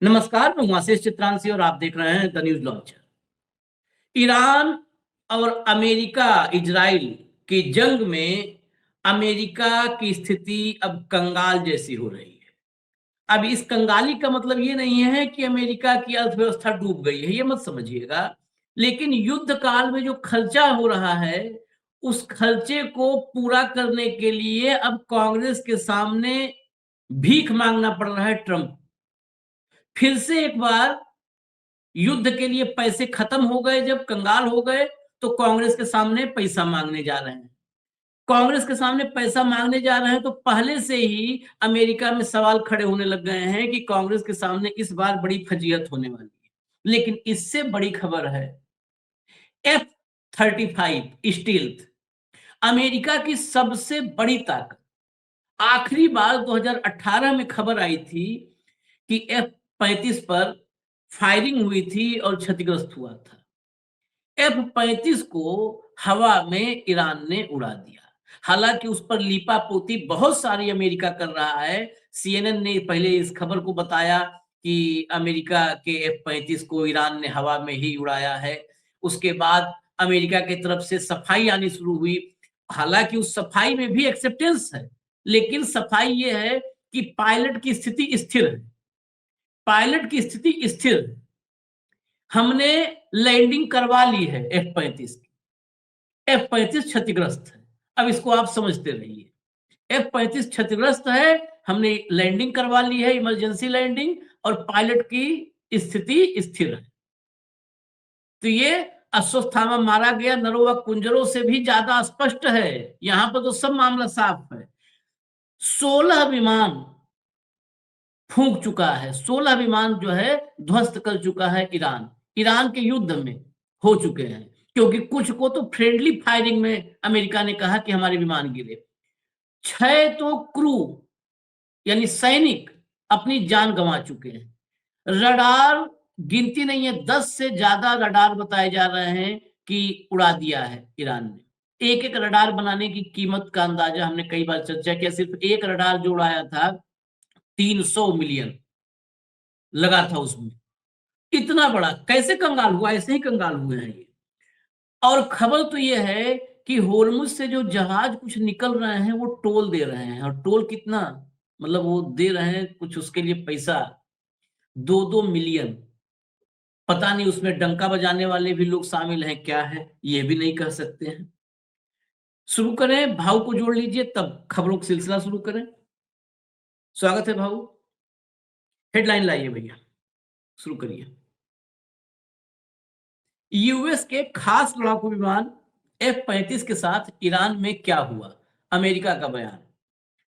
नमस्कार, मैं हूं आशीष चित्रांशी और आप देख रहे हैं द न्यूज लॉन्चर। ईरान और अमेरिका इजराइल की जंग में अमेरिका की स्थिति अब कंगाल जैसी हो रही है। अब इस कंगाली का मतलब ये नहीं है कि अमेरिका की अर्थव्यवस्था डूब गई है, ये मत समझिएगा। लेकिन युद्ध काल में जो खर्चा हो रहा है, उस खर्चे को पूरा करने के लिए अब कांग्रेस के सामने भीख मांगना पड़ रहा है ट्रंप। फिर से एक बार युद्ध के लिए पैसे खत्म हो गए, जब कंगाल हो गए, तो कांग्रेस के सामने पैसा मांगने जा रहे हैं। कांग्रेस के सामने पैसा मांगने जा रहे हैं तो पहले से ही अमेरिका में सवाल खड़े होने लग गए हैं कि कांग्रेस के सामने इस बार बड़ी फजीहत होने वाली है। लेकिन इससे बड़ी खबर है F-35 स्टील्थ, अमेरिका की सबसे बड़ी ताकत। आखिरी बार 2018 में खबर आई थी कि F-35 पर फायरिंग हुई थी और क्षतिग्रस्त हुआ था। F-35 को हवा में ईरान ने उड़ा दिया। हालांकि उस पर लीपापोती बहुत सारी अमेरिका कर रहा है। CNN ने पहले इस खबर को बताया कि अमेरिका के F-35 को ईरान ने हवा में ही उड़ाया है। उसके बाद अमेरिका की तरफ से सफाई आनी शुरू हुई। हालांकि उस सफाई में भी एक्सेप्टेंस है, लेकिन सफाई ये है कि पायलट की स्थिति स्थिर है। पायलट की स्थिति स्थिर है। हमने लैंडिंग करवा ली है F-35 की। F-35 क्षतिग्रस्त है। अब इसको आप समझते रहिए। F-35 क्षतिग्रस्त है, हमने लैंडिंग करवा ली है, इमरजेंसी लैंडिंग, और पायलट की स्थिति स्थिर है। तो ये अश्वत्थामा मारा गया नरों व कुंजरों से भी ज्यादा स्पष्ट है। यहां पर तो सब मामला साफ है। 16 विमान फूंक चुका है, 16 विमान जो है ध्वस्त कर चुका है ईरान। ईरान के युद्ध में हो चुके हैं, क्योंकि कुछ को तो फ्रेंडली फायरिंग में अमेरिका ने कहा कि हमारे विमान गिरे। 6 तो क्रू यानी सैनिक अपनी जान गंवा चुके हैं। रडार गिनती नहीं है, 10 से ज्यादा रडार बताए जा रहे हैं कि उड़ा दिया है ईरान ने। एक एक रडार बनाने की कीमत का अंदाजा हमने कई बार चर्चा किया। सिर्फ एक रडार जो उड़ाया था 300 मिलियन लगा था उसमें। इतना बड़ा कैसे कंगाल हुआ? ऐसे ही कंगाल हुए हैं ये। और खबर तो ये है कि होर्मुज से जो जहाज कुछ निकल रहे हैं वो टोल दे रहे हैं। और टोल कितना, मतलब वो दे रहे हैं कुछ, उसके लिए पैसा 2-2 मिलियन। पता नहीं उसमें डंका बजाने वाले भी लोग शामिल हैं क्या है, ये भी नहीं कह सकते हैं। शुरू करें, भाव को जोड़ लीजिए तब खबरों का सिलसिला शुरू करें। स्वागत है भाऊ। हेडलाइन लाइए भैया, शुरू करिए। यूएस के खास लड़ाकू विमान F-35 के साथ ईरान में क्या हुआ? अमेरिका का बयान।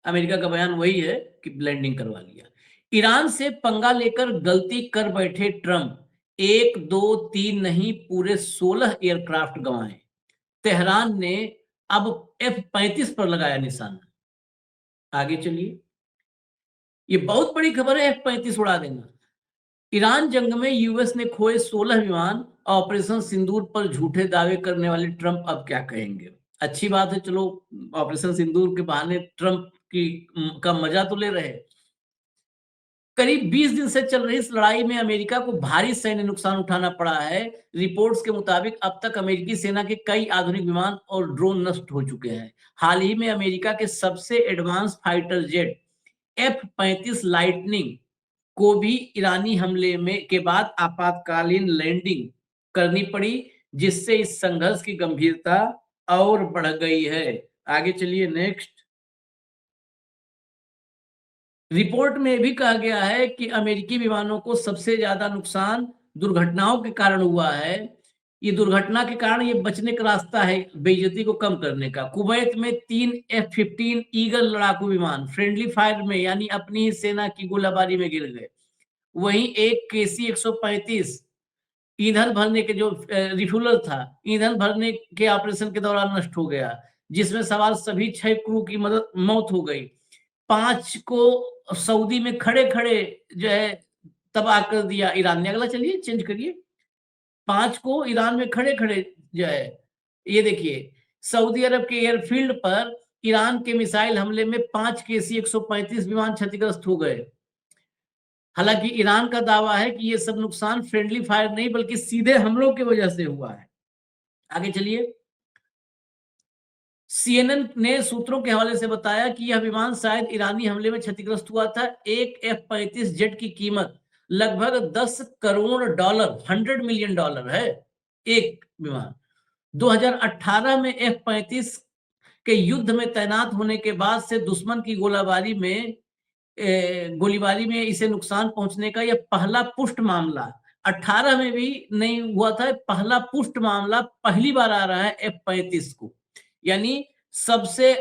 अमेरिका का बयान वही है कि लैंडिंग करवा लिया। ईरान से पंगा लेकर गलती कर बैठे ट्रंप, 1, 2, 3 नहीं पूरे 16 एयरक्राफ्ट गंवाए। तेहरान ने अब F-35 पर लगाया निशाना। आगे चलिए, ये बहुत बड़ी खबर है। F-35 उड़ा देना। ईरान जंग में यूएस ने खोए 16 विमान। ऑपरेशन सिंदूर पर झूठे दावे करने वाले ट्रंप अब क्या कहेंगे? अच्छी बात है, चलो ऑपरेशन सिंदूर के बहाने ट्रंप की का मजा तो ले रहे। करीब 20 दिन से चल रही इस लड़ाई में अमेरिका को भारी सैन्य नुकसान उठाना पड़ा है। रिपोर्ट्स के मुताबिक अब तक अमेरिकी सेना के कई आधुनिक विमान और ड्रोन नष्ट हो चुके हैं। हाल ही में अमेरिका के सबसे advance fighter jet F-35 lightning को भी ईरानी हमले में के बाद आपातकालीन लैंडिंग करनी पड़ी, जिससे इस संघर्ष की गंभीरता और बढ़ गई है। आगे चलिए, नेक्स्ट। रिपोर्ट में भी कहा गया है कि अमेरिकी विमानों को सबसे ज्यादा नुकसान दुर्घटनाओं के कारण हुआ है। ये दुर्घटना के कारण ये बचने का रास्ता है बेइज्जती को कम करने का। कुवैत में 3 F-15 ईगल लड़ाकू विमान फ्रेंडली फायर में यानी अपनी ही सेना की गोलाबारी में गिर गए। वहीं एक KC-135 ईंधन भरने के जो रिफ्यूलर था, ईंधन भरने के ऑपरेशन के दौरान नष्ट हो गया, जिसमें सवार सभी 6 क्रू की मौत हो गई। 5 को सऊदी में खड़े खड़े जो है तबाह कर दिया ईरान ने। अगला चलिए, चेंज करिए। 5 को ईरान में खड़े खड़े जो है, ये देखिए, सऊदी अरब के एयरफील्ड पर ईरान के मिसाइल हमले में 5 KC-135 विमान क्षतिग्रस्त हो गए। हालांकि ईरान का दावा है कि ये सब नुकसान फ्रेंडली फायर नहीं बल्कि सीधे हमलों की वजह से हुआ है। आगे चलिए। सीएनएन ने सूत्रों के हवाले से बताया कि यह विमान शायद ईरानी हमले में क्षतिग्रस्त हुआ था। एक F-35 जेट की कीमत लगभग 10 करोड़ डॉलर, $100 मिलियन है एक विमान। 2018 में F-35 के युद्ध में तैनात होने के बाद से दुश्मन की गोलीबारी में इसे नुकसान पहुंचने का यह पहला पुष्ट मामला, 18 में भी नहीं हुआ था, पहला पुष्ट मामला पहली बार आ रहा है F-35 को। यानी सबसे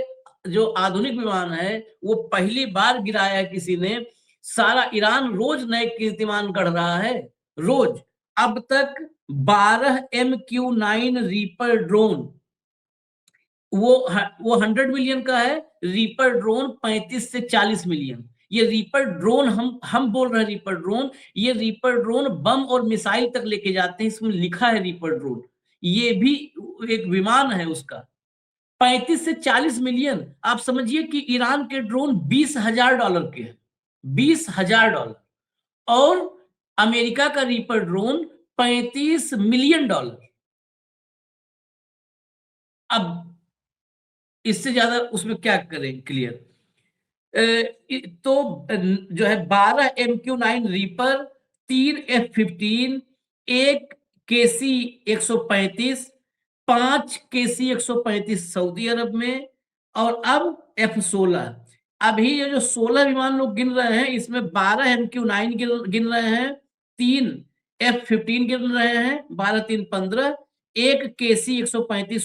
जो आधुनिक विमान है वो पहली बार गिराया किसी ने। सारा ईरान रोज नए कीर्तिमान गढ़ रहा है, रोज। अब तक 12 MQ-9 रीपर ड्रोन, वो 100 मिलियन का है, रीपर ड्रोन 35 से 40 मिलियन। ये रीपर ड्रोन हम बोल रहे हैं रीपर ड्रोन, ये रीपर ड्रोन बम और मिसाइल तक लेके जाते हैं, इसमें लिखा है रीपर ड्रोन। ये भी एक विमान है उसका। 35 से 40 मिलियन। आप समझिए कि ईरान के ड्रोन $20,000 के हैं, $20,000, और अमेरिका का रीपर ड्रोन $35 मिलियन। अब इससे ज्यादा उसमें क्या करें क्लियर। तो जो है 12 MQ-9 reaper, 3 F-15, 1 KC-135, 5 KC-135 Saudi अरब में, और अब F-16। अभी ये जो 16 विमान लोग गिन रहे हैं, इसमें 12 MQ-9 गिन रहे हैं, 3 F-15 गिन रहे हैं, 12 3 15, 1 KC-135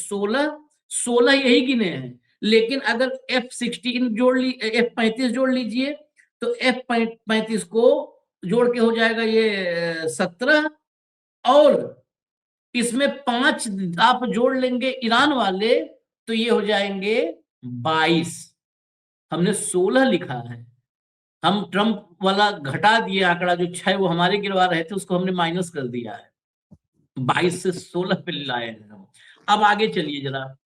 16 यही गिने हैं। लेकिन अगर F-16 F-35 जोड़ लीजिए तो F-35 को जोड़ के हो जाएगा ये 17, और इसमें 5 आप जोड़ लेंगे ईरान वाले तो ये हो जाएंगे 22। हमने 16 लिखा है, हम ट्रंप वाला घटा दिए आंकड़ा, जो 6 वो हमारे गिरवा रहे थे उसको हमने माइनस कर दिया है, 22 से 16 पे लाए हैं हम। अब आगे चलिए जरा,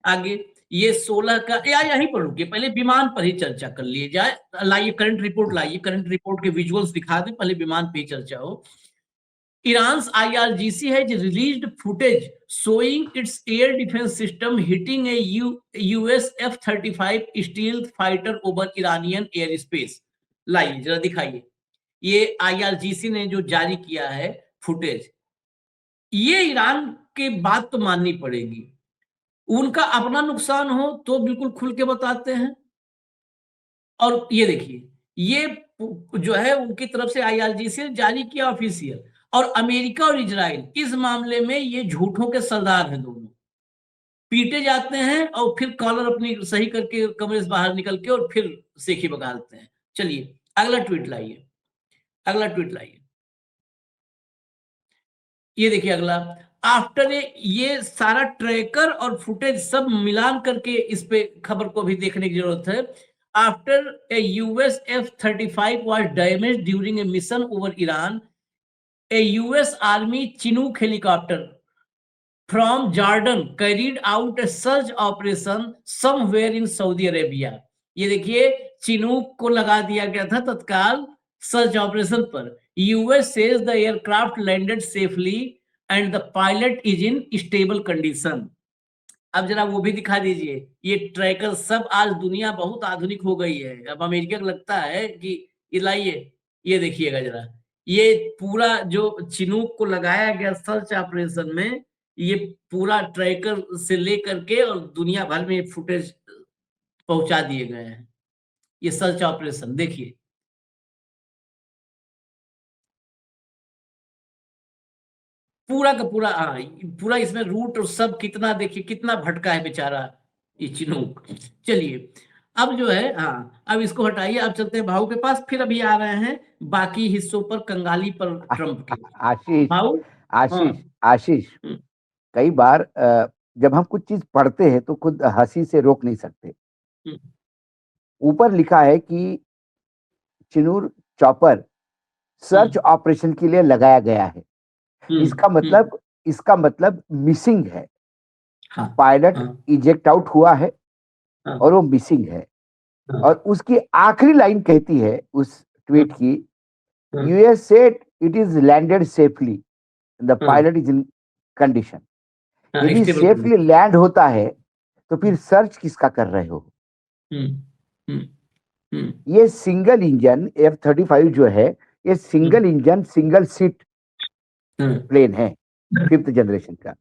आगे ये 16 का या यहीं पर रुकिए, पहले विमान पर ही चर्चा कर लिए जाए। लाइए करंट रिपोर्ट, लाइए करंट रिपोर्ट के विजुअल्स दिखा दें, पहले विमान पे ही चर्चा हो। Iran's IRGC has released footage showing its air defense system hitting a US F-35 stealth fighter over Iranian airspace। लाइए जरा दिखाइए, ये IRGC ने जो जारी किया है फुटेज, ये ईरान के बात तो माननी पड़ेगी। उनका अपना नुकसान हो तो बिल्कुल खुल के बताते हैं। और ये देखिए, ये जो है उनकी तरफ से IRGC ने जारी किया ऑफिशियल, और अमेरिका और इजराइल इस मामले में ये झूठों के सरदार हैं। दोनों पीटे जाते हैं और फिर कॉलर अपनी सही करके कमरे से बाहर निकल के और फिर सेखी बगालते हैं। चलिए अगला ट्वीट लाइए, अगला ट्वीट लाइए, ये देखिए अगला। आफ्टर ये सारा ट्रैकर और फुटेज सब मिलान करके इस पे खबर को भी देखने की जरूरत है। After a US F-35 was damaged during a mission over Iran, a US Army Chinook helicopter from Jordan carried out a search operation somewhere in Saudi Arabia। ये देखिए चिनूक को लगा दिया गया था तत्काल सर्च ऑपरेशन पर। US says the aircraft landed safely and the pilot is in stable condition। अब जरा वो भी दिखा दीजिए, ये ट्रैकर सब। आज दुनिया बहुत आधुनिक हो गई है, अब अमेरिका को लगता है कि ये लाइए, ये देखिएगा जरा, ये पूरा जो चिनूक को लगाया गया सर्च ऑपरेशन में, ये पूरा ट्रैकर से लेकर के और दुनिया भर में फुटेज पहुंचा दिए गए हैं। ये सर्च ऑपरेशन देखिए, पूरा का पूरा, हाँ पूरा इसमें रूट और सब कितना, देखिए कितना भटका है बेचारा ये चिनूक। चलिए अब जो है, हाँ अब इसको हटाइए, अब चलते हैं भाऊ के पास, फिर अभी आ रहे हैं बाकी हिस्सों पर, कंगाली पर ट्रंप के। आशीष भाऊ, आशीष हाँ, आशीष कई बार जब हम कुछ चीज पढ़ते हैं तो खुद हंसी से रोक नहीं सकते। ऊपर लिखा है कि चिनूर चॉपर सर्च ऑपरेशन के लिए लगाया गया है। इसका मतलब मिसिंग है। हाँ, पायलट इजेक्ट आउट हुआ है और वो मिसिंग है। और उसकी आखिरी लाइन कहती है उस ट्वीट की US said it is landed safely. The pilot is in condition. यदि सेफली लैंड होता है तो फिर सर्च किसका कर रहे हो? ये सिंगल इंजन F-35 जो है, ये single engine single seat plane है 5th जनरेशन का।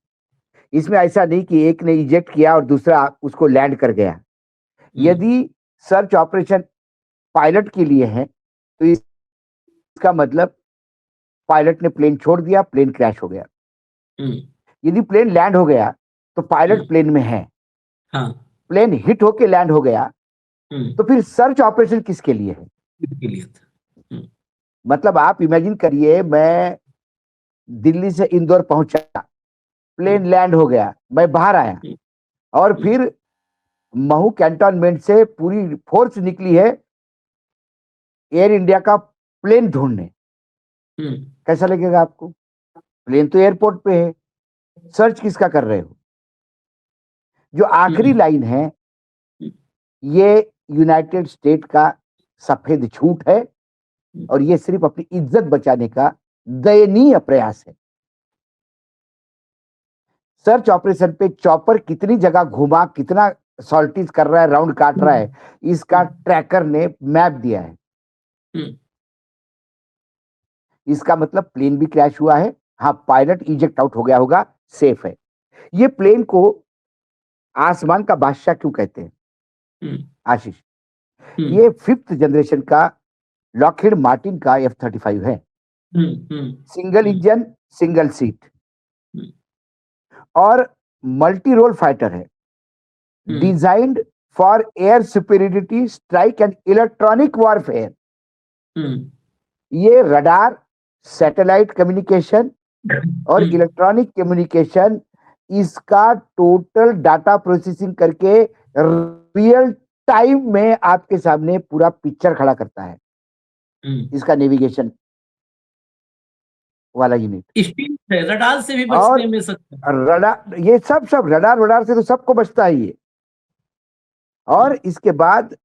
इसमें ऐसा नहीं कि एक ने इजेक्ट किया और दूसरा उसको लैंड कर गया। यदि सर्च ऑपरेशन पायलट के लिए है तो इसका मतलब पायलट ने प्लेन छोड़ दिया, प्लेन क्रैश हो गया। यदि प्लेन लैंड हो गया तो पायलट प्लेन में है। प्लेन हिट होके लैंड हो गया तो फिर सर्च ऑपरेशन किसके लिए है? मतलब आप इमेजिन करिए, मैं दिल्ली से इंदौर पहुंचा, प्लेन लैंड हो गया, मैं बाहर आया और फिर महू कैंटोनमेंट से पूरी फोर्स निकली है एयर इंडिया का प्लेन ढूंढने। कैसा लगेगा आपको? प्लेन तो एयरपोर्ट पे है, सर्च किसका कर रहे हो? जो आखिरी लाइन है ये यूनाइटेड स्टेट का सफेद झूठ है और ये सिर्फ अपनी इज्जत बचाने का दयनीय प्रयास है। सर्च ऑपरेशन पे चॉपर कितनी जगह घुमा, कितना सॉल्टीज कर रहा है, राउंड काट रहा है, इसका ट्रैकर ने मैप दिया है। इसका मतलब प्लेन भी क्रैश हुआ है। हाँ, पायलट इजेक्ट आउट हो गया होगा, सेफ है। ये प्लेन को आसमान का बादशाह क्यों कहते हैं आशीष? ये 5th जनरेशन का लॉकहीड मार्टिन का F-35 है। सिंगल इंजन सिंगल सीट और मल्टी रोल फाइटर है, designed for air superiority strike and electronic warfare. ये रडार, सैटेलाइट कम्युनिकेशन और इलेक्ट्रॉनिक कम्युनिकेशन, इसका टोटल डाटा प्रोसेसिंग करके रियल टाइम में आपके सामने पूरा पिक्चर खड़ा करता है। इसका नेविगेशन वाला यूनिट रडार से भी बचने में सकता है। रडार, ये सब रडार से तो सबको बचता है ये। और इसके बाद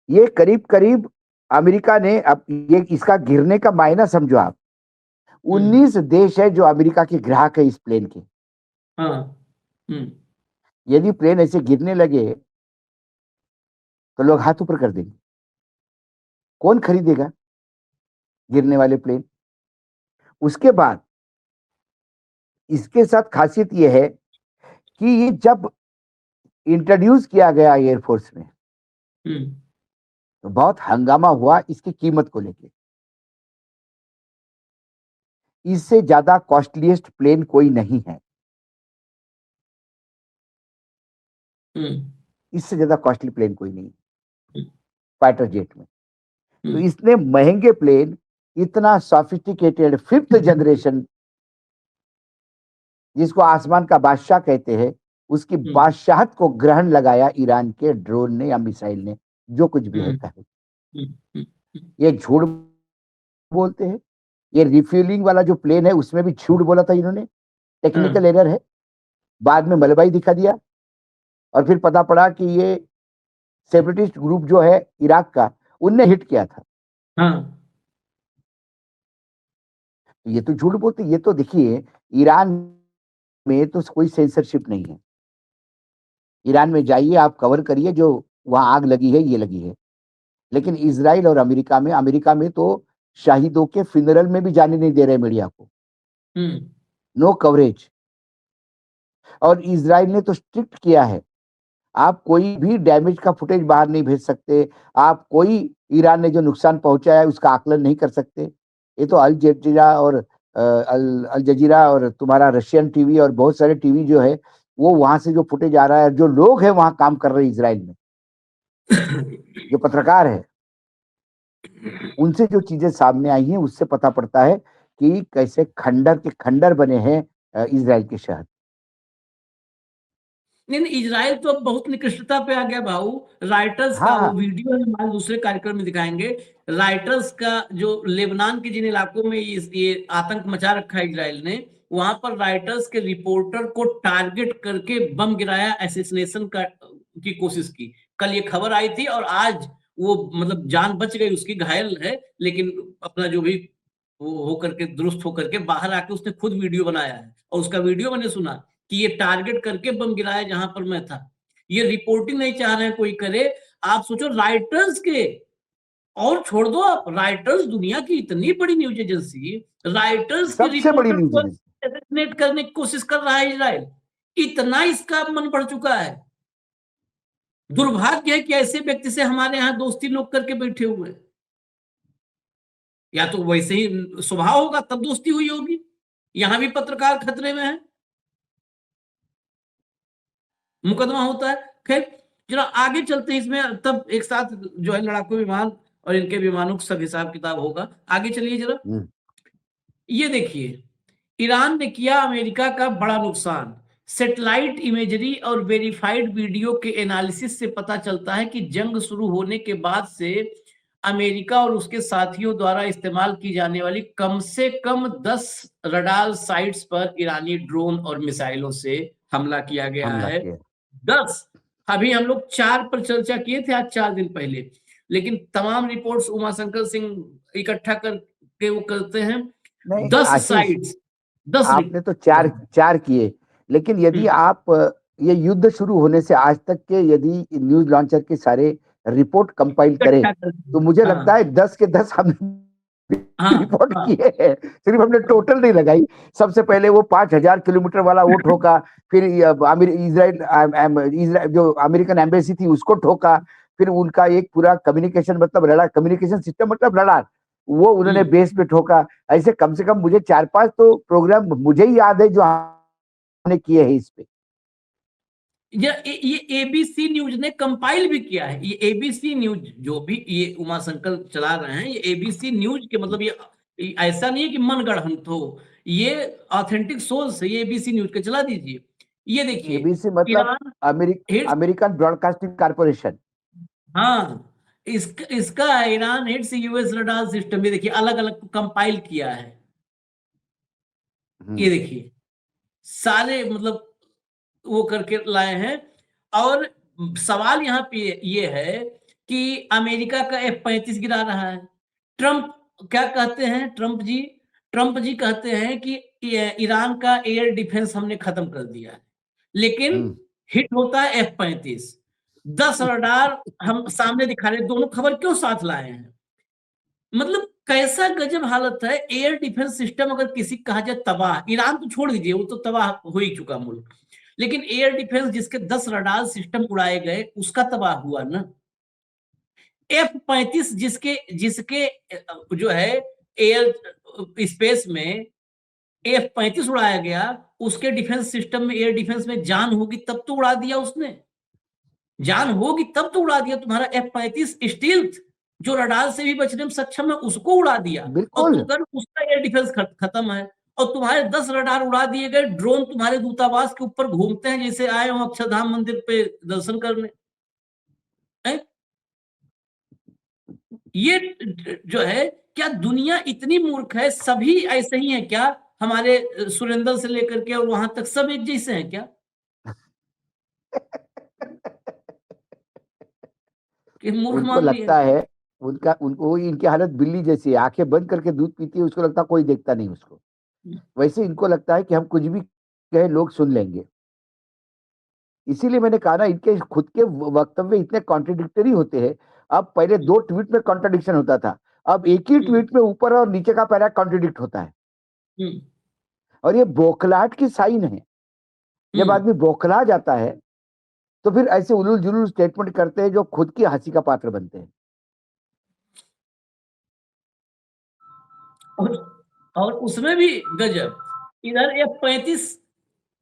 ये करीब करीब अमेरिका ने, अब ये इसका गिरने का मायना समझो आप, 19 देश है जो अमेरिका के ग्राहक है इस प्लेन के। यदि प्लेन ऐसे गिरने लगे तो लोग हाथ ऊपर कर देंगे। कौन खरीदेगा गिरने वाले प्लेन? उसके बाद इसके साथ खासियत यह है कि ये जब इंट्रोड्यूस किया गया एयरफोर्स में तो बहुत हंगामा हुआ इसकी कीमत को लेके। इससे ज्यादा कॉस्टलीस्ट प्लेन कोई नहीं है। इससे ज्यादा कॉस्टली प्लेन कोई नहीं फाइटर जेट में। तो इसने महंगे प्लेन, इतना सॉफिस्टिकेटेड 5th जनरेशन जिसको आसमान का बादशाह कहते हैं, उसकी बादशाहत को ग्रहण लगाया ईरान के ड्रोन ने या मिसाइल ने, जो कुछ भी होता है। ये झूठ बोलते हैं। ये रिफ्यूलिंग वाला जो प्लेन है उसमें भी झूठ बोला था इन्होंने, टेक्निकल एरर है। बाद में मलबाई दिखा दिया और फिर पता पड़ा कि ये सेपरेटिस्ट ग्रुप जो है इराक का, उनने हिट किया था। ये तो झूठ बोलते। ये तो देखिए, ईरान में तो कोई सेंसरशिप नहीं है। ईरान में जाइए, आप कवर करिए, जो वहां आग लगी है ये लगी है। लेकिन इजराइल और अमेरिका में तो शहीदों के फ्यूनरल में भी जाने नहीं दे रहे मीडिया को। No coverage. और इजराइल ने तो स्ट्रिक्ट किया है, आप कोई भी डैमेज का फुटेज बाहर नहीं भेज सकते, आप कोई ईरान ने जो नुकसान पहुंचाया है उसका आकलन नहीं कर सकते। ये तो अल जजीरा और तुम्हारा रशियन टीवी और बहुत सारे टीवी जो है वो वहां से जो फुटेज आ रहा है, जो लोग हैं वहां काम कर रहे हैं इजराइल में, जो पत्रकार है, उनसे जो चीजें सामने आई हैं उससे पता पड़ता है कि कैसे खंडर के खंडर बने हैं इजराइल के शहर। नहीं, इजराइल तो अब बहुत निकृष्टता पे आ गया भाऊ। राइटर्स का वो वीडियो हमारे दूसरे कार्यक्रम में दिखाएंगे। राइटर्स का जो लेबनान के जिन इलाकों में ये आतंक मचा रखा है इजराइल ने, वहां पर राइटर्स के रिपोर्टर को टारगेट करके बम गिराया, असैसिनेशन की कोशिश की। कल ये खबर आई थी और आज वो मतलब जान बच गई उसकी, घायल है, लेकिन अपना जो भी वो होकर के दुरुस्त होकर के बाहर आके उसने खुद वीडियो बनाया है, और उसका वीडियो मैंने सुना कि ये टारगेट करके बम गिराया जहां पर मैं था। ये रिपोर्टिंग नहीं चाह रहे हैं कोई करे। आप सोचो राइटर्स के, और छोड़ दो आप, राइटर्स दुनिया की इतनी बड़ी न्यूज एजेंसी, राइटर्स की सबसे बड़ी रिपोर्टर न्यूज को एजेंसी। असैसिनेट करने की कोशिश कर रहा है इजराइल। इतना इसका मन बढ़ चुका है। दुर्भाग्य है कि ऐसे व्यक्ति से हमारे यहाँ दोस्ती लोग करके बैठे हुए हैं। या तो वैसे ही स्वभाव होगा तब दोस्ती हुई होगी। यहां भी पत्रकार खतरे में है, मुकदमा होता है। खैर जरा आगे चलते हैं इसमें, तब एक साथ जो है लड़ाकू विमान और इनके विमानों का सब हिसाब किताब होगा। आगे चलिए जरा। ये देखिए, ईरान ने किया अमेरिका का बड़ा नुकसान। सैटेलाइट इमेजरी और वेरीफाइड वीडियो के एनालिसिस से पता चलता है कि जंग शुरू होने के बाद से अमेरिका और उसके साथियों द्वारा इस्तेमाल की जाने वाली कम से कम 10 रडार साइट्स पर ईरानी ड्रोन और मिसाइलों से हमला किया गया है। 10। अभी हम लोग 4 पर चर्चा किए थे आज 4 दिन पहले, लेकिन तमाम रिपोर्ट्स उमाशंकर सिंह इकट्ठा करके वो करते हैं। नहीं 10 आशीष, साइट्स, 10 आपने तो चार किए, लेकिन यदि आप ये युद्ध शुरू होने से आज तक के यदि न्यूज लॉन्चर के सारे रिपोर्ट कंपाइल करें तो मुझे लगता है 10 के 10 हमने रिपोर्ट किए हैं, सिर्फ हमने टोटल नहीं लगाई। सबसे पहले वो 5,000 किलोमीटर वाला वो ठोका, फिर इजराइल जो अमेरिकन एम्बेसी थी उसको ठोका, फिर उनका एक पूरा कम्युनिकेशन मतलब रडार कम्युनिकेशन सिस्टम मतलब रडार वो उन्होंने बेस पे ठोका। ऐसे कम से कम मुझे 4-5 तो प्रोग्राम मुझे ही याद है जो हमने किए हैं इस पे। ये एबीसी न्यूज ने कंपाइल भी किया है। ये एबीसी न्यूज जो भी ये उमाशंकर चला रहे हैं, ये एबीसी न्यूज के मतलब ये ऐसा नहीं है कि मनगढ़ंत हो, ये ऑथेंटिक सोर्स है। ये एबीसी न्यूज के चला दीजिए। ये देखिए, एबीसी मतलब अमेरिकन ब्रॉडकास्टिंग कॉर्पोरेशन। हाँ, इसका Iran hits US radar system, ये देखिए अलग अलग ये किया है। ये देखिए सारे मतलब वो करके लाए हैं। और सवाल यहाँ पे ये है कि अमेरिका का F-35 गिरा रहा है। ट्रंप क्या कहते हैं? ट्रंप जी कहते हैं कि ईरान का एयर डिफेंस हमने खत्म कर दिया है, लेकिन हिट होता है F-35। 10 रडार हम सामने दिखा रहे, दोनों खबर क्यों साथ लाए हैं? मतलब कैसा गजब हालत है। एयर डिफेंस सिस्टम अगर किसी कहा जाए तबाह, ईरान तो छोड़ दीजिए, वो तो तबाह हो ही चुका मुल्क, लेकिन एयर डिफेंस जिसके 10 रडार सिस्टम उड़ाए गए उसका तबाह हुआ ना। F-35 जिसके जो है एयर स्पेस में F-35 उड़ाया गया, उसके डिफेंस सिस्टम में, एयर डिफेंस में जान होगी तब तो उड़ा दिया उसने, जान होगी तब तो उड़ा दिया। तुम्हारा F-35 स्टील्थ जो रडार से भी बचने में सक्षम है उसको उड़ा दिया, और तुम कर उसका एयर डिफेंस खत्म है। और तुम्हारे 10 रडार उड़ा दिए गए, ड्रोन तुम्हारे दूतावास के ऊपर घूमते हैं जैसे आए हो अक्षरधाम मंदिर पे दर्शन करने। ये जो है, क्या दुनिया इतनी मूर्ख है? सभी ऐसे ही हैं क्या? हमारे सुरेंद्र से लेकर के और वहां तक सब एक जैसे हैं क्या? कि मूर्ख उनको मान लिए? लगता है उनको इनकी हालत बिल्ली जैसी है, आंखें बंद करके दूध पीती है, उसको लगता है कोई देखता नहीं उसको। वैसे इनको लगता है कि हम कुछ भी कहे लोग सुन लेंगे। इसीलिए मैंने कहा ना, इनके खुद के वक्तव्य इतने कॉन्ट्रडिक्टरी होते हैं। अब पहले 2 ट्वीट में कॉन्ट्रडिक्शन होता था, अब एक ही ट्वीट में ऊपर और नीचे का पैरा कॉन्ट्रडिक्ट होता है। और ये बौखलाहट की साइन है। जब आदमी बौखला जाता है तो फिर ऐसे उलूल जुलूल स्टेटमेंट करते हैं जो खुद की हंसी का पात्र बनते हैं। और उसमें भी गजब, इधर F-35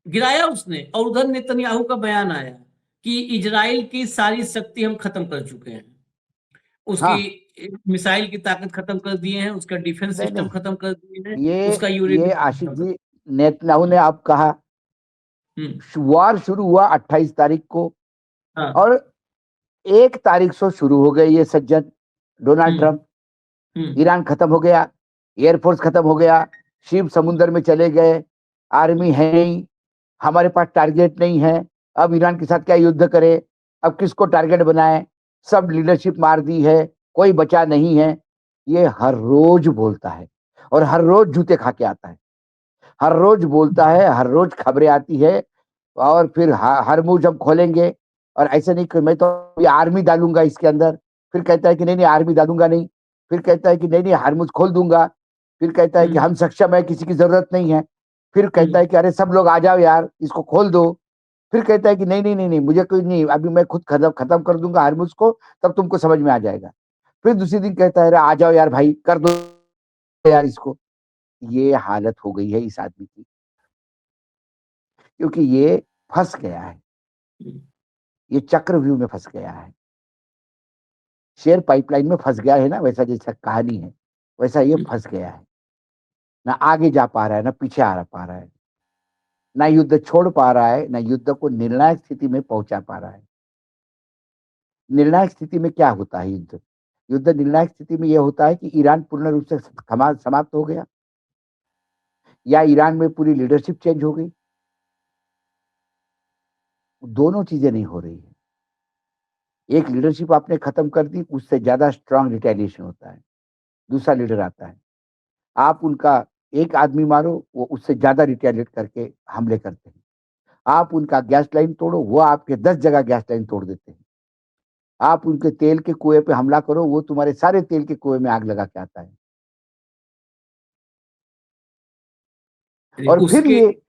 गिराया उसने और उधर नेतन्याहू का बयान आया कि इजराइल की सारी शक्ति हम खत्म कर चुके हैं, उसकी मिसाइल की ताकत खत्म कर दिए हैं, उसका डिफेंस सिस्टम खत्म कर दिए हैं, उसका ये आशिष जी, नेतन्याहू ने आप कहा वार शुरू हुआ 28 तारीख को, और 1 तारीख से शुरू हो गए ये सज्जन डोनाल्ड ट्रंप। ईरान खत्म हो गया, एयरफोर्स खत्म हो गया, शिप समुद्र में चले गए, आर्मी है नहीं, हमारे पास टारगेट नहीं है, अब ईरान के साथ क्या युद्ध करे, अब किसको टारगेट बनाए, सब लीडरशिप मार दी है, कोई बचा नहीं है, ये हर रोज बोलता है और हर रोज जूते खा के आता है। हर रोज बोलता है, हर रोज खबरें आती है और फिर हर मुंह जब खोलेंगे और ऐसे नहीं कि मैं तो आर्मी डालूंगा इसके अंदर, फिर कहता है कि नहीं नहीं आर्मी डालूंगा नहीं, फिर कहता है कि नहीं नहीं हर मुंह खोल दूंगा, फिर कहता है कि हम सक्षम है, किसी की जरूरत नहीं है, फिर कहता है कि अरे सब लोग आ जाओ यार, इसको खोल दो, फिर कहता है कि नहीं नहीं नहीं नहीं मुझे कोई नहीं, अभी मैं खुद खत्म कर दूंगा हरमुज को, तब तुमको समझ में आ जाएगा। फिर दूसरे दिन कहता है अरे आ जाओ यार भाई, कर दो यार इसको। ये हालत हो गई है इस आदमी की, क्योंकि ये फंस गया है, ये चक्रव्यूह में फंस गया है, शेयर पाइपलाइन में फंस गया है ना, वैसा जैसा कहानी है वैसा ये फंस गया है। ना आगे जा पा रहा है, ना पीछे आ पा रहा है, ना युद्ध छोड़ पा रहा है, ना युद्ध को निर्णायक स्थिति में पहुंचा पा रहा है। निर्णायक स्थिति में क्या होता है युद्ध? युद्ध निर्णायक स्थिति में यह होता है कि ईरान पूर्ण रूप से समाप्त हो गया या ईरान में पूरी लीडरशिप चेंज हो गई। दोनों चीजें नहीं हो रही है। एक लीडरशिप आपने खत्म कर दी, उससे ज्यादा स्ट्रांग रिटेलिएशन होता है, दूसरा लीडर आता है, आप उनका एक आदमी मारो, वो उससे ज्यादा रिटेलिएट करके हमले करते हैं। आप उनका गैस लाइन तोड़ो, वो आपके 10 जगह गैस लाइन तोड़ देते हैं। आप उनके तेल के कुएं पे हमला करो, वो तुम्हारे सारे तेल के कुएं में आग लगा के आता है। और फिर उसके ये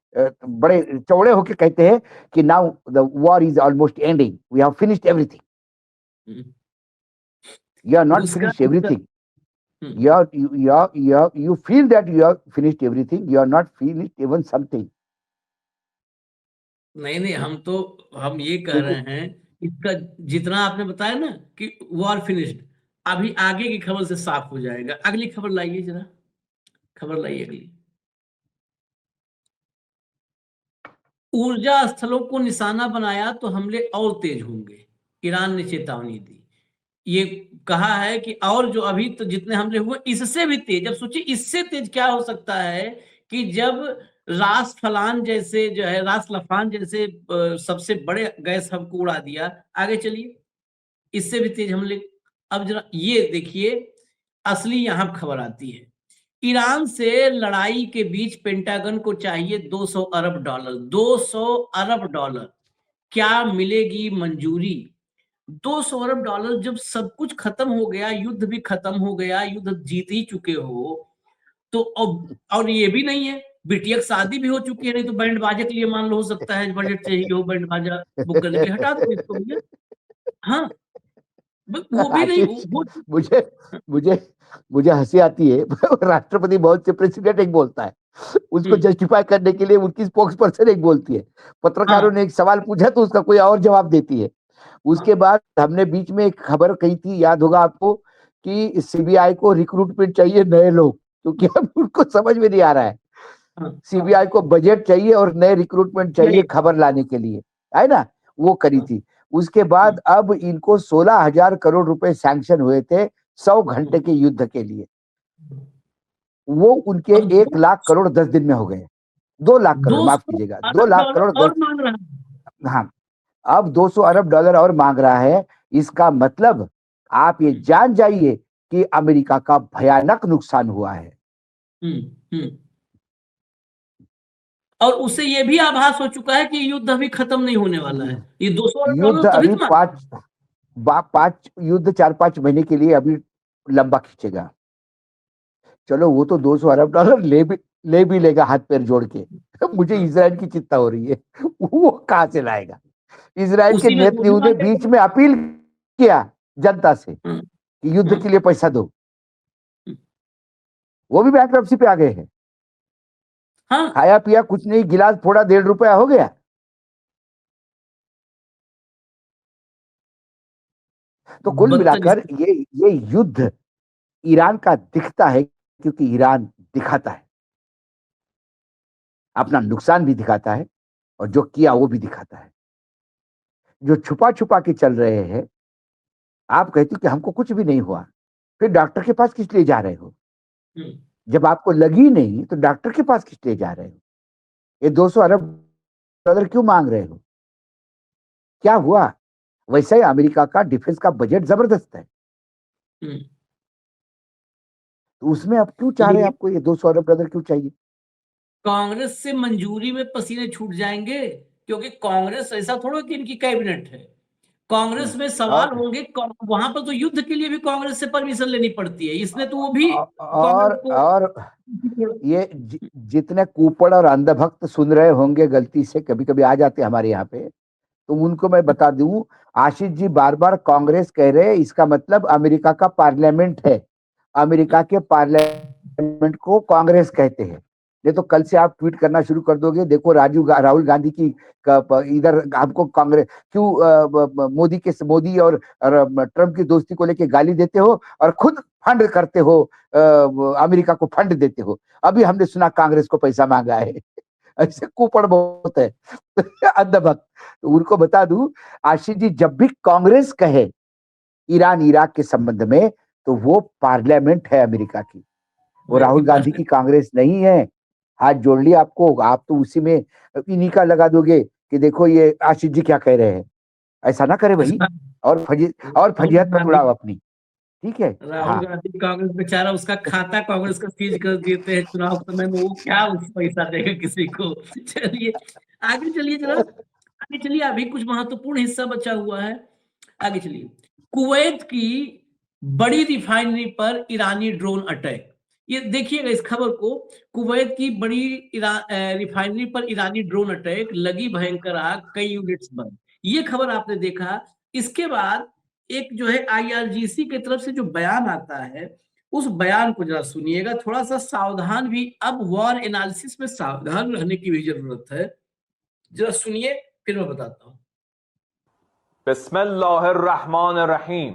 बड़े चौड़े होके कहते हैं कि now the war is almost ending, we have finished everything. You are not उसका finished everything, you feel that you have finished everything, you are not finished even something. नहीं नहीं, हम ये कह क्योंकि रहे हैं, इसका जितना आपने बताया ना कि वॉर फिनिश्ड, अभी आगे की खबर से साफ हो जाएगा। अगली खबर लाइए जरा, खबर लाइए अगली। ऊर्जा स्थलों को निशाना बनाया तो हमले और तेज होंगे, ईरान ने चेतावनी दी। ये कहा है कि और जो अभी तो जितने हमले हुए इससे भी तेज। अब सोचिए इससे तेज क्या हो सकता है कि जब रास फलान जैसे जो है, रास लफान जैसे सबसे बड़े गैस हब को उड़ा दिया। आगे चलिए, इससे भी तेज हमले। अब जरा ये देखिए, असली यहां खबर आती है। ईरान से लड़ाई के बीच पेंटागन को चाहिए 200 अरब डॉलर। 200 अरब डॉलर, क्या मिलेगी मंजूरी? 200 अरब डॉलर, जब सब कुछ खत्म हो गया, युद्ध भी खत्म हो गया, युद्ध जीत ही चुके हो, तो और ये भी नहीं है, बिटिया की शादी भी हो चुकी है, नहीं तो बैंड बाजा के लिए मान लो हो सकता है बजट चाहिए हो, बैंड बाजा बुक करने के, हटा दो इसको भैया। हाँ, वो भी नहीं आशीष, वो। मुझे मुझे मुझे हंसी आती है। राष्ट्रपति बहुत से प्रेसिडेंट एक बोलता है, उसको जस्टिफाई करने के लिए उनकी स्पोक्स पर्सन एक बोलती है, पत्रकारों ने हाँ एक सवाल पूछा तो उसका कोई और जवाब देती है। उसके बाद हमने बीच में एक खबर कही थी, याद होगा आपको, कि सीबीआई को रिक्रूटमेंट चाहिए नए लोग, क्योंकि अब उनको समझ में नहीं आ रहा है। हाँ, सीबीआई को बजट चाहिए और नए रिक्रूटमेंट चाहिए यही। खबर लाने के लिए, है ना, वो करी हाँ, थी। उसके बाद अब इनको 16,000 करोड़ रुपए सैंक्शन हुए थे 100 घंटे के युद्ध के लिए, वो उनके अब 1,00,000 करोड़ 10 दिन में हो गए। 2,00,000 करोड़, दो माफ सौ कीजिएगा, दो अरब लाख डॉलर करोड़ और 10। मांग रहा है। हाँ, अब 200 अरब डॉलर और मांग रहा है। इसका मतलब आप ये जान जाइए कि अमेरिका का भयानक नुकसान हुआ है। हम्म हम्म और उससे ये भी आभास हो चुका है कि युद्ध अभी खत्म नहीं होने वाला है। ये 200 अरब युद्ध डॉलर तभी अभी तो मांग। पांच युद्ध 4-5 महीने के लिए अभी लंबा खींचेगा। चलो वो तो 200 अरब डॉलर ले भी लेगा हाथ पैर जोड़ के। मुझे हाँ, इसराइल की चिंता हो रही है, वो कहां से लाएगा? इसराइल के उसी में तो वो भी नेतन्याहू ने बीच मांगेगा। में अपील किया जनता से हाँ, कि युद्ध हाँ, के लिए पैसा दो, वो भी बैंक्रप्सी पे आ गए हैं। हाँ, खाया पिया कुछ नहीं, गिलास फोड़ा, 1.5 रुपया हो गया। तो कुल बदतमीज। मिलाकर ये युद्ध ईरान का दिखता है, क्योंकि ईरान दिखाता है, अपना नुकसान भी दिखाता है और जो किया वो भी दिखाता है। जो छुपा छुपा के चल रहे हैं, आप कहते हो कि हमको कुछ भी नहीं हुआ, फिर डॉक्टर के पास किस लिए जा रहे हो? हम्म, जब आपको लगी नहीं तो डॉक्टर के पास किस लिए जा रहे हो? ये 200 अरब डॉलर क्यों मांग रहे हो? क्या हुआ? वैसे ही अमेरिका का डिफेंस का बजट जबरदस्त है, हम्म। तो उसमें अब क्यों चाह रहे हैं, लेकिन आपको ये 200 अरब डॉलर क्यों चाहिए? कांग्रेस से मंजूरी में पसीने छूट जाएंगे, क्योंकि कांग्रेस ऐसा थोड़ा कि इनकी कैबिनेट है। कांग्रेस में सवाल और होंगे, वहां पर तो युद्ध के लिए भी कांग्रेस से परमिशन लेनी पड़ती है, इसने तो वो भी और कांग्रेस को। और ये जितने कुपड़ और अंधभक्त सुन रहे होंगे, गलती से कभी कभी आ जाते हैं हमारे यहाँ पे, तो उनको मैं बता दूं, आशीष जी बार बार कांग्रेस कह रहे हैं, इसका मतलब अमेरिका का पार्लियामेंट है, अमेरिका के पार्लियामेंट को कांग्रेस कहते हैं। नहीं तो कल से आप ट्वीट करना शुरू कर दोगे, देखो राहुल गांधी की इधर हमको कांग्रेस क्यों, मोदी और ट्रम्प की दोस्ती को लेके गाली देते हो और खुद फंड करते हो, अमेरिका को फंड देते हो। अभी हमने सुना कांग्रेस को पैसा मांगा है। ऐसे कुपड़ बहुत है अंधभक्त। तो उनको बता दूं, आशीष जी, जब भी कांग्रेस कहे ईरान इराक के संबंध में, तो वो पार्लियामेंट है अमेरिका की, वो राहुल गांधी की कांग्रेस नहीं है। हाथ जोड़ लिया आपको, आप तो उसी में इन्हीं का लगा दोगे कि देखो ये आशीष जी क्या कह रहे हैं। ऐसा ना करे भाई, और फजीहत मत उड़ाओ अपनी, ठीक है? राहुल हाँ, गांधी कांग्रेस बेचारा, उसका खाता कांग्रेस का सीज कर देते हैं चुनाव समय में, वो क्या उस पैसा देगा किसी को। चलिए आगे चलिए जरा, आगे चलिए, अभी कुछ महत्वपूर्ण हिस्सा बचा हुआ है, आगे चलिए। कुवैत की बड़ी रिफाइनरी पर ईरानी ड्रोन अटैक, ये देखिएगा इस खबर को। कुवैत की बड़ी रिफाइनरी पर ईरानी ड्रोन अटैक, लगी भयंकर आग, कई यूनिट्स बंद। ये खबर आपने देखा। इसके बाद एक जो है आईआरजीसी की तरफ से जो बयान आता है, उस बयान को जरा सुनिएगा, थोड़ा सा सावधान भी, अब वॉर एनालिसिस में सावधान रहने की भी जरूरत है, जरा सुनिए फिर मैं बताता हूँ। बिस्मिल्लाहिर्रहमानिर्रहीम।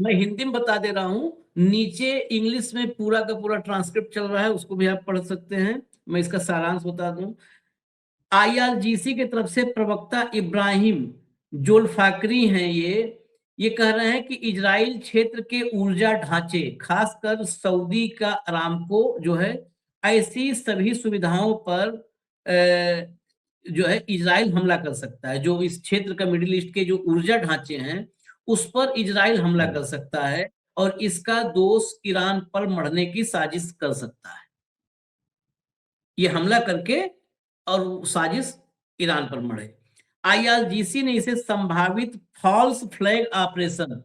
मैं हिंदी में बता दे रहा हूँ, नीचे इंग्लिश में पूरा का पूरा ट्रांसक्रिप्ट चल रहा है, उसको भी आप पढ़ सकते हैं। मैं इसका सारांश बता दूं। आईआरजीसी की तरफ से प्रवक्ता इब्राहिम जोल्फाकरी हैं, ये कह रहे हैं कि इजराइल क्षेत्र के ऊर्जा ढांचे, खासकर सऊदी का अरामको जो है, ऐसी सभी सुविधाओं पर जो है इजराइल हमला कर सकता है। जो इस क्षेत्र का, मिडिल ईस्ट के जो ऊर्जा ढांचे हैं, उस पर इजराइल हमला कर सकता है, और इसका दोष ईरान पर मढ़ने की साजिश कर सकता है। ये हमला करके और साजिश ईरान पर मढ़े। आईआरजीसी ने इसे संभावित फॉल्स फ्लैग ऑपरेशन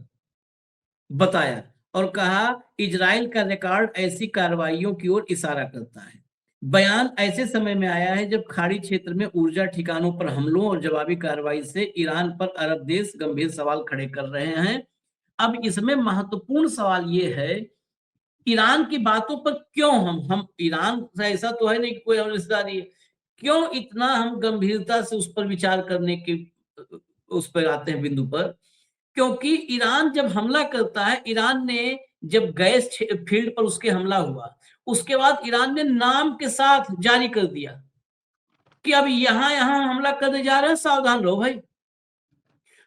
बताया और कहा इजराइल का रिकॉर्ड ऐसी कार्रवाइयों की ओर इशारा करता है। बयान ऐसे समय में आया है जब खाड़ी क्षेत्र में ऊर्जा ठिकानों पर हमलों और जवाबी कार्रवाई से ईरान पर अरब देश गंभीर सवाल खड़े कर रहे हैं। अब इसमें महत्वपूर्ण सवाल ये है, ईरान की बातों पर क्यों हम ईरान से, ऐसा तो है नहीं कि कोई रिश्तेदारी है, क्यों इतना हम गंभीरता से उस पर विचार करने के उस पर आते हैं बिंदु पर? क्योंकि ईरान जब हमला करता है, ईरान ने जब गैस फील्ड पर उसके हमला हुआ, उसके बाद ईरान ने नाम के साथ जारी कर दिया कि अब यहां हमला करने जा रहे हैं, सावधान रहो भाई,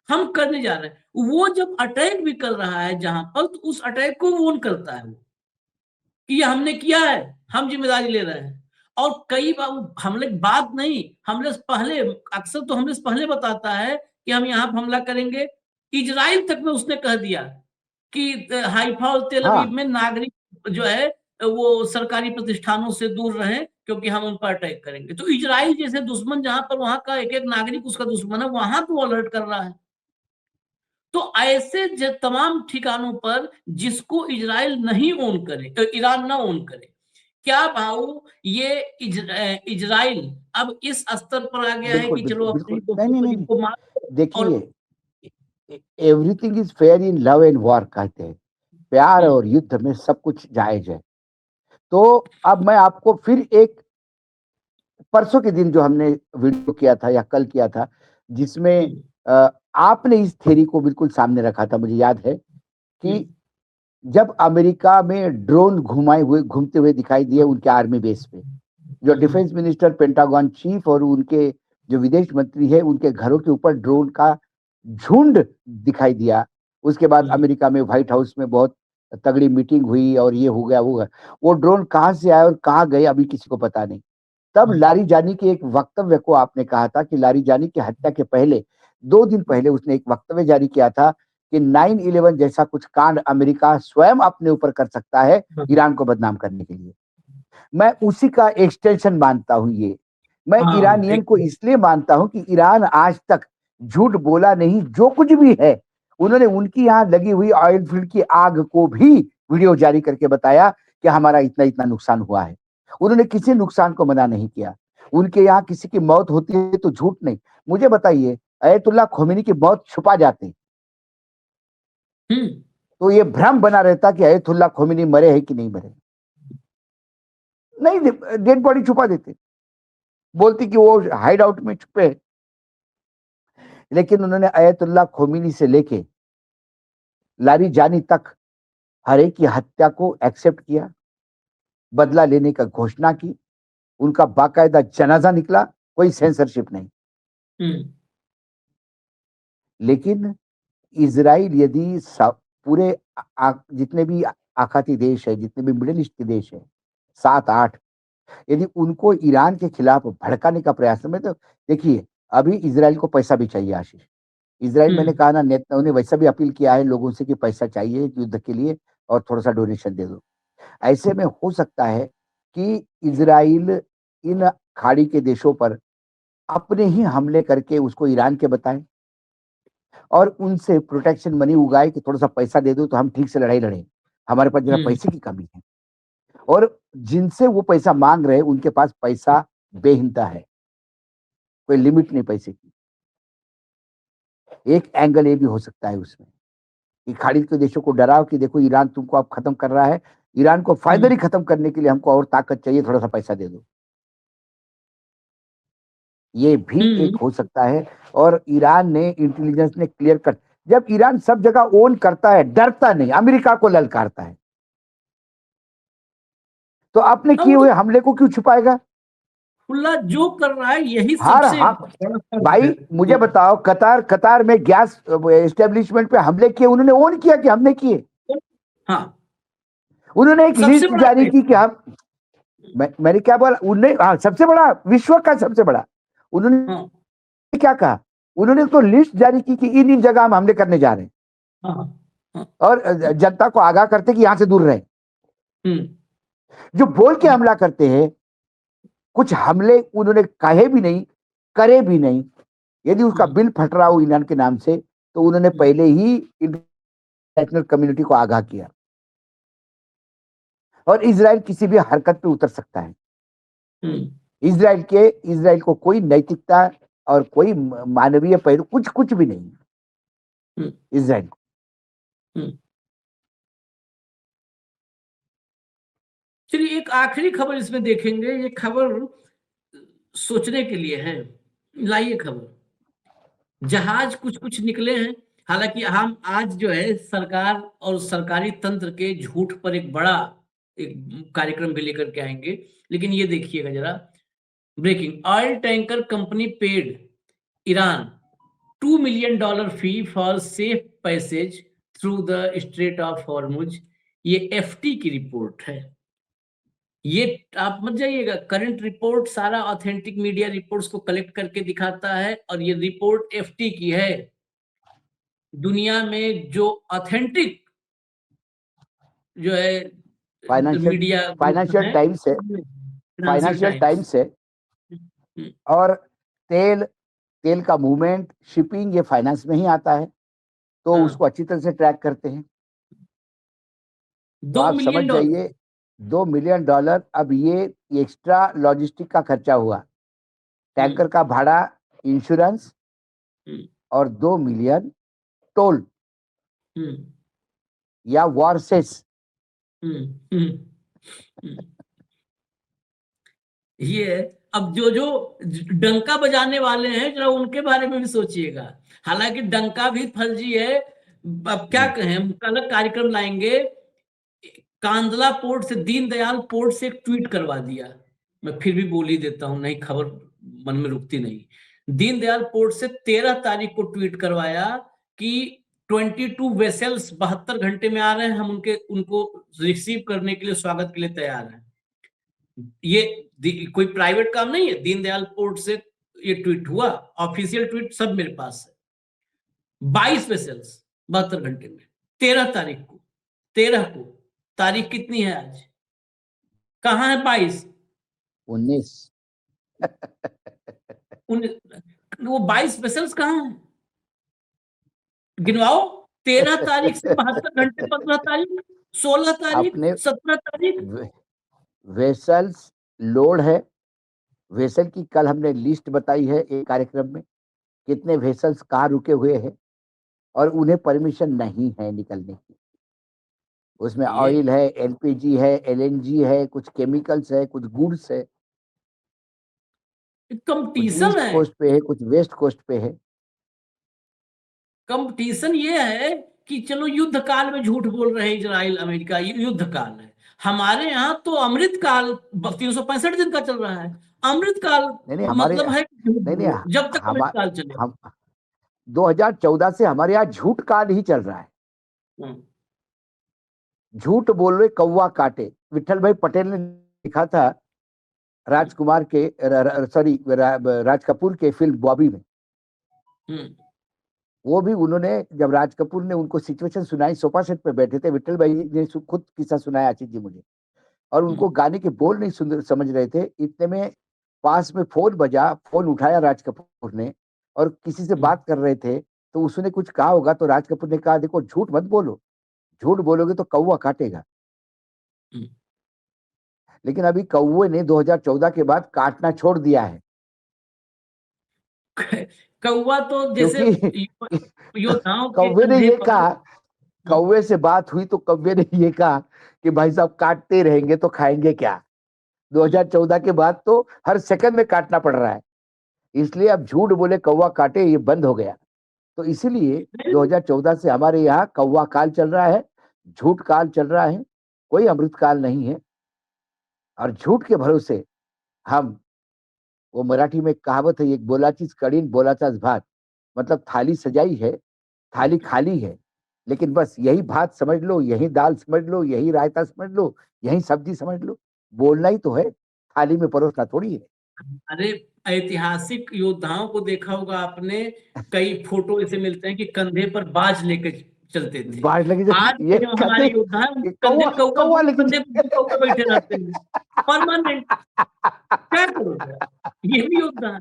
हम करने जा रहे हैं। वो जब अटैक भी कर रहा है जहां पर, तो उस अटैक को वोन करता है वो कि ये हमने किया है, हम जिम्मेदारी ले रहे हैं। और कई बार हमले बात नहीं, हमले से पहले, अक्सर तो हमले से पहले बताता है कि हम यहाँ पर हमला करेंगे। इजराइल तक में उसने कह दिया कि हाइफा और तेल अवीव में नागरिक जो है वो सरकारी प्रतिष्ठानों से दूर रहें, क्योंकि हम उन पर अटैक करेंगे। तो इजराइल जैसे दुश्मन, जहां पर वहां का एक एक नागरिक उसका दुश्मन है, वहां तो अलर्ट कर रहा है। तो ऐसे तमाम ठिकानों पर जिसको इजराइल नहीं ओन करे, ईरान ना ओन करे, क्या भाव ये इजराइल अब इस स्तर पर आ गया है कि चलो अपनी नहीं, को मार। देखिए, everything is fair in love and war कहते हैं, प्यार और युद्ध में सब कुछ जायज है। तो अब मैं आपको फिर एक, परसों के दिन जो हमने वीडियो किया था या कल किया था, जिसमें आपने इस थ्योरी को बिल्कुल सामने रखा था, मुझे याद है कि जब अमेरिका में ड्रोन घूमते हुए दिखाई दिए उनके आर्मी बेस पे, जो डिफेंस मिनिस्टर, पेंटागन चीफ और उनके जो विदेश मंत्री है, उनके घरों के ऊपर ड्रोन का झुंड दिखाई दिया। उसके बाद अमेरिका में व्हाइट हाउस में बहुत तगड़ी मीटिंग हुई और ये हो गया वो गया। वो ड्रोन कहाँ से आए और कहाँ गए अभी किसी को पता नहीं। तब लारीजानी के एक वक्तव्य को आपने कहा था कि लारीजानी की हत्या के पहले 2 दिन पहले उसने एक वक्तव्य जारी किया था कि 9/11 जैसा कुछ कांड अमेरिका स्वयं अपने ऊपर कर सकता है ईरान को बदनाम करने के लिए। मैं उसी का एक्सटेंशन मानता हूं ये। मैं ईरानियन को इसलिए मानता हूं कि ईरान आज तक झूठ बोला नहीं। जो कुछ भी है उन्होंने उनकी यहाँ लगी हुई ऑयल फील्ड की आग को भी वीडियो जारी करके बताया कि हमारा इतना इतना नुकसान हुआ है। उन्होंने किसी नुकसान को मना नहीं किया। उनके यहाँ किसी की मौत होती है तो झूठ नहीं। मुझे बताइए, अयतुल्ला खोमेनी की मौत छुपा जाते तो ये भ्रम बना रहता कि अयतुल्ला खोमेनी मरे हैं कि नहीं मरे। नहीं, डेड बॉडी छुपा देते, बोलती कि वो हाइड आउट में छुपे। लेकिन उन्होंने अयतुल्ला खोमेनी से लेके लारीजानी तक हर एक की हत्या को एक्सेप्ट किया, बदला लेने का घोषणा की, उनका बाकायदा जनाजा निकला, कोई सेंसरशिप नहीं। लेकिन इजराइल यदि पूरे जितने भी आखाती देश है, जितने भी मिडिल ईस्ट के देश है, 7-8, यदि उनको ईरान के खिलाफ भड़काने का प्रयास में, तो देखिए अभी इजराइल को पैसा भी चाहिए आशीष। इजराइल, मैंने कहा ना, नेतन्याहू ने वैसा भी अपील किया है लोगों से कि पैसा चाहिए युद्ध के लिए और थोड़ा सा डोनेशन दे दो। ऐसे में हो सकता है कि इजराइल इन खाड़ी के देशों पर अपने ही हमले करके उसको ईरान के बताएं और उनसे प्रोटेक्शन मनी उगाए कि थोड़ा सा पैसा दे दो तो हम ठीक से लड़ाई लड़ें, हमारे पास जरा पैसे की कमी है। और जिनसे वो पैसा मांग रहे हैं उनके पास पैसा बेहिंता है, कोई लिमिट नहीं पैसे की। एक एंगल ये भी हो सकता है उसमें कि खाड़ी के देशों को डराओ कि देखो ईरान तुमको अब खत्म कर रहा है, ईरान को फाइनली खत्म करने के लिए हमको और ताकत चाहिए, थोड़ा सा पैसा दे दो। ये भी एक हो सकता है। और ईरान ने, इंटेलिजेंस ने क्लियर कट, जब ईरान सब जगह ओन करता है, डरता नहीं, अमेरिका को ललकारता है, तो अपने किए हुए हमले को क्यों छुपाएगा? खुला जो कर रहा है यही हर सबसे भाई मुझे बताओ, कतार में गैस एस्टेब्लिशमेंट पे हमले किए, उन्होंने ओन किया कि हमने किए? हाँ, उन्होंने एक लिस्ट जारी की कि हम, मैंने क्या बोला उन्होंने, हाँ, सबसे बड़ा, विश्व का सबसे बड़ा। उन्होंने क्या कहा? उन्होंने तो लिस्ट जारी की कि इन जगह हम हमले करने जा रहे हैं और जनता को आगाह करते कि यहां से दूर रहे। जो बोल के हमला करते हैं, कुछ हमले उन्होंने कहे भी नहीं, करे भी नहीं। यदि उसका बिल फट रहा हो ईरान के नाम से तो उन्होंने पहले ही इंटरनेशनल कम्युनिटी को आगाह किया। और इजराइल किसी भी हरकत पे उतर सकता है। इजराइल को कोई नैतिकता और कोई मानवीय पहलू कुछ भी नहीं है इजराइल को। चलिए एक आखिरी खबर इसमें देखेंगे। ये खबर सोचने के लिए है। लाइए खबर। जहाज कुछ कुछ निकले हैं। हालांकि हम आज जो है सरकार और सरकारी तंत्र के झूठ पर एक बड़ा एक कार्यक्रम भी लेकर के आएंगे, लेकिन ये देखिएगा जरा। Breaking, oil tanker company paid Iran $2 million fee for safe passage through the strait of Hormuz. ये एफटी की रिपोर्ट है। ये आप मत जाइएगा, करंट रिपोर्ट सारा ऑथेंटिक मीडिया रिपोर्ट्स को कलेक्ट करके दिखाता है और ये रिपोर्ट एफटी की है। दुनिया में जो ऑथेंटिक जो है मीडिया फाइनेंशियल टाइम्स है और तेल का मूवमेंट, शिपिंग, ये फाइनेंस में ही आता है, तो उसको अच्छी तरह से ट्रैक करते हैं। तो आप समझ जाइए $2 मिलियन। अब ये एक्स्ट्रा लॉजिस्टिक का खर्चा हुआ, टैंकर का भाड़ा, इंश्योरेंस और $2 मिलियन टोल या वॉरसेस। ये अब जो डंका बजाने वाले हैं जरा उनके बारे में भी सोचिएगा। हालांकि डंका भी फर्जी है। अब क्या कहें, अलग कार्यक्रम लाएंगे। कांदला पोर्ट से, दीनदयाल पोर्ट से एक ट्वीट करवा दिया। मैं फिर भी बोल ही देता हूं, नहीं खबर मन में रुकती नहीं। दीनदयाल पोर्ट से 13 तारीख को ट्वीट करवाया कि 22 वेसल्स 72 घंटे में आ रहे हैं, हम उनको रिसीव करने के लिए, स्वागत के लिए तैयार हैं। ये कोई प्राइवेट काम नहीं है, दीनदयाल पोर्ट से ये ट्वीट हुआ, ऑफिशियल ट्वीट सब मेरे पास है। 22 वेसल्स 72 घंटे में, 13 तारीख को, 13 को, तारीख कितनी है आज, कहाँ है 22? 19 वो 22 वेसल्स कहाँ है, गिनवाओ। 13 तारीख से 72 घंटे, 15 तारीख, 16 तारीख, 17 तारीख। वेसल्स लोड है, वेसल की कल हमने लिस्ट बताई है एक कार्यक्रम में, कितने वेसल्स कहाँ रुके हुए हैं और उन्हें परमिशन नहीं है निकलने की। उसमें ऑयल है, एलपीजी है, एलएनजी है, कुछ केमिकल्स है, कुछ गुड्स है, कंपटीशन है, कोस्ट पे है, कुछ वेस्ट कोस्ट पे है। कंपटीशन ये है कि चलो युद्ध काल में झूठ बोल रहे हैं इजराइल अमेरिका, युद्ध काल है। हमारे यहाँ तो अमृत काल 365 दिन का चल रहा है। अमृत काल मतलब है नहीं, जब तक अमृत काल चले। 2014 से हमारे यहाँ झूठ काल ही चल रहा है। झूठ बोल रहे कौवा काटे। विठल भाई पटेल ने लिखा था राजकुमार के राज कपूर के फिल्म बॉबी में। वो भी उन्होंने, जब राज कपूर ने उनको सिचुएशन सुनाई, सोफा सेट पे बैठे थे, विठल भाई ने खुद किस्सा सुनाया आशीष जी मुझे, और उनको गाने के बोल नहीं समझ रहे थे। इतने में पास में फोन बजा, फोन उठाया राज कपूर ने और किसी से बात कर रहे थे, तो उसने कुछ कहा होगा, तो राज कपूर ने कहा देखो झूठ मत बोलो, झूठ बोलोगे तो कौवा काटेगा। लेकिन अभी कौवे ने 2014 के बाद काटना छोड़ दिया है। कौवा तो जैसे योद्धाओं कौवे ने ये कहा, कौवे से बात हुई तो कौवे ने ये कहा कि भाई साहब काटते रहेंगे तो खाएंगे क्या। 2014 के बाद तो हर सेकंड में काटना पड़ रहा है, इसलिए अब झूठ बोले कौवा काटे ये बंद हो गया। तो इसीलिए 2014 से हमारे यहाँ कौवा काल चल रहा है, झूठ काल चल रहा है, कोई अमृत काल नहीं है। और झूठ के भरोसे हम, वो मराठी में कहावत है, एक बोलाचीच कड़ीन बोलाचाच भात, मतलब थाली सजाई है, थाली खाली है, लेकिन बस यही भात समझ लो, यही दाल समझ लो, यही रायता समझ लो, यही सब्जी समझ लो, बोलना ही तो है, थाली में परोसना थोड़ी है। अरे ऐतिहासिक योद्धाओं को देखा होगा आपने, कई फोटो ऐसे मिलते हैं कि कंधे पर बाज लेके चलते थे। बाज लगे आज ये जो हमारे योद्धा हैं, कंधे पे कौवा बैठे रहते हैं परमानेंट। क्या करोगे, ये भी योद्धा है,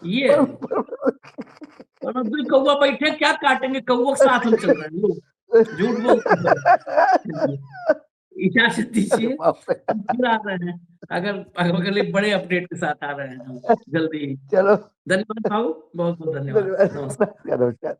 ये कौवा बैठे, क्या काटेंगे, कौवा साथ में चल रहे हैं लोग, झूठ बोलते। इजाजत दीजिए, फिर आ रहे हैं, अगर अगले बड़े अपडेट के साथ आ रहे हैं हम जल्दी। चलो, धन्यवाद भाऊ, बहुत बहुत धन्यवाद, नमस्कार।